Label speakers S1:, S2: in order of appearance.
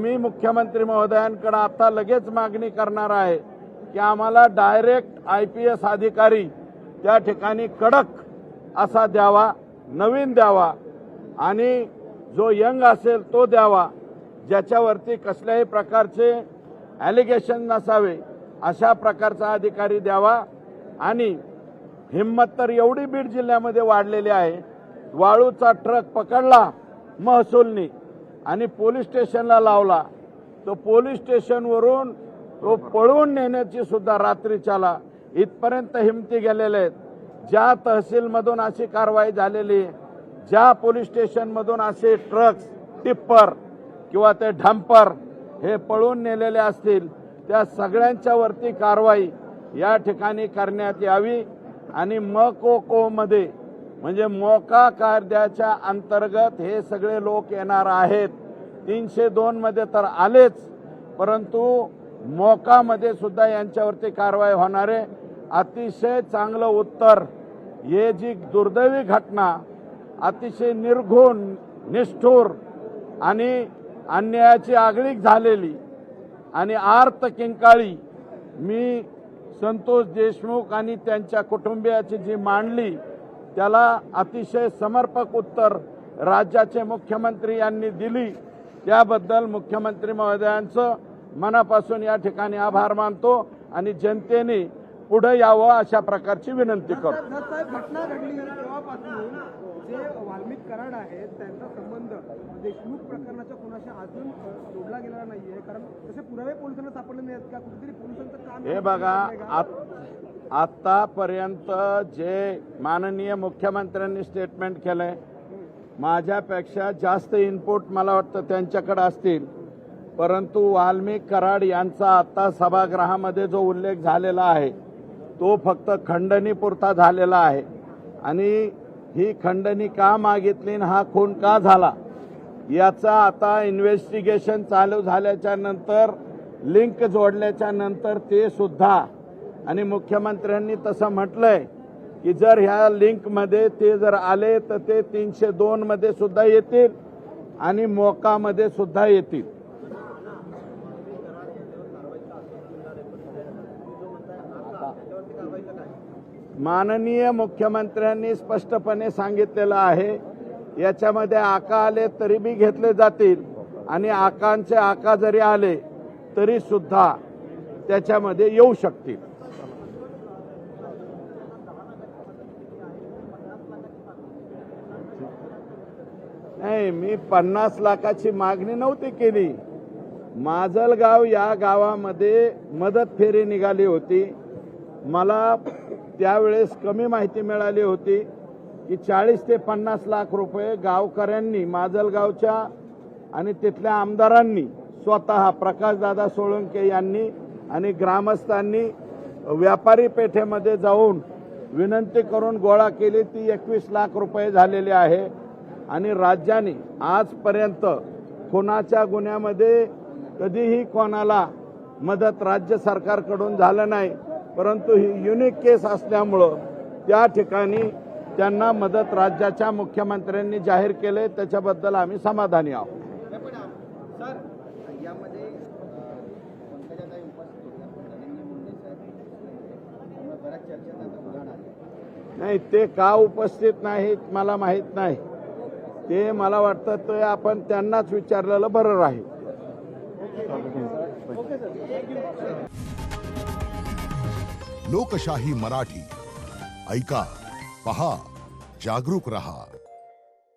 S1: मी मुख्यमंत्री महोदयांकडे आता लगेच मागणी करणार आहे की आम्हाला डायरेक्ट IPS अधिकारी त्या ठिकाणी कडक असा द्यावा, नवीन द्यावा आणि जो यंग असेल तो द्यावा, ज्याच्यावरती कसल्याही प्रकारचे ॲलिगेशन नसावे अशा प्रकारचा अधिकारी द्यावा। आणि हिंमत तर एवढी बीड जिल्ह्यामध्ये वाढलेली आहे, वाळूचा ट्रक पकडला महसूलनी आणि पोलीस स्टेशनला लावला, तो पोलीस स्टेशनवरून तो पळवून नेण्याची सुद्धा रात्रीच्याला इथपर्यंत हिमती गेलेले आहेत। ज्या तहसीलमधून अशी कारवाई झालेली, ज्या पोलीस स्टेशनमधून असे ट्रक्स, टिप्पर किंवा ते डंपर हे पळून नेलेले असतील, त्या सगळ्यांच्या वरती कारवाई या ठिकाणी करण्यात यावी। आणि मकोकोमध्ये म्हणजे मोका कायद्याच्या अंतर्गत हे सगळे लोक येणार आहेत। 302 मध्ये तर आलेच, परंतु मोकामध्ये सुद्धा यांच्यावरती कारवाई होणार आहे। अतिशय चांगलं उत्तर, हे जी दुर्दैवी घटना अतिशय निर्घृण, निष्ठुर आणि अन्यायाची आगळीक झालेली आणि आर्त किंकाळी मी संतोष देशमुख आणि त्यांच्या कुटुंबियाची जी मांडली, त्याला अतिशय समर्पक उत्तर राज्याचे मुख्यमंत्री यांनी दिली, त्याबद्दल मुख्यमंत्री महोदयांचं मनापासून या ठिकाणी आभार मानतो आणि जनतेने पुढे यावं अशा प्रकारची विनंती करतो।
S2: घटना घडली तेव्हापासून जे वाल्मिक कराड आहेत त्यांचा संबंध देशमुख प्रकरणाच्या कोणाशी अजून जोडला गेलेला नाहीये, कारण तसे पुरावे पोलिसांना सापडले नाहीत का? कुठेतरी पोलिसांचं काम
S1: हे बघा, आतापर्यंत जे माननीय मुख्यमंत्र्यांनी स्टेटमेंट केलंय, माझ्यापेक्षा जास्त इनपुट मला वाटतं त्यांच्याकडे असतील, परंतु वाल्मिक कराड यांचा आता सभागृहामध्ये जो उल्लेख झालेला आहे तो फक्त खंडणीपुरता झालेला आहे। आणि ही खंडणी का मागितली आणि हा खून का झाला याचा आता इन्व्हेस्टिगेशन चालू झाल्याच्या नंतर, लिंक जोडल्याच्या नंतर ते सुद्धा, आणि मुख्यमंत्र्यांनी तसं म्हटलंय की जर ह्या लिंकमध्ये ते जर आले तर ते 302 मध्ये सुद्धा येतील आणि मोकामध्ये सुद्धा येतील। माननीय मुख्यमंत्र्यांनी स्पष्टपणे सांगितलेलं आहे, याच्यामध्ये आका आले तरी बी घेतले जातील आणि आकांचे आका जरी आले तरी सुद्धा त्याच्यामध्ये येऊ शकतील। नाही, मी 50 लाखाची मागणी नव्हती केली। माजलगाव या गावामध्ये मदत फेरी निघाली होती, मला त्यावेळेस कमी माहिती मिळाली होती की 40 ते 50 लाख रुपये गावकऱ्यांनी, माजलगावच्या आणि तिथल्या आमदारांनी स्वतः, प्रकाशदादा सोळंके यांनी आणि ग्रामस्थांनी व्यापारी पेठेमध्ये जाऊन विनंती करून गोळा केली। ती 21 लाख रुपये झालेली आहे। आणि राज्याने आजपर्यंत खुनाच्या गुन्ह्यामध्ये कधीही कोणाला मदत राज्य सरकारकडून झालं नाही, परंतु ही युनिक केस असल्यामुळं त्या ठिकाणी त्यांना मदत राज्याच्या मुख्यमंत्र्यांनी जाहीर केले, त्याच्याबद्दल आम्ही समाधानी आहोत। नाही, ते का उपस्थित नाहीत मला माहित नाही, ते मला वाटतं ते आपण त्यांनाच विचारलेलं बरं राहील।
S3: लोकशाही मराठी ऐका, पहा, जागरूक रहा।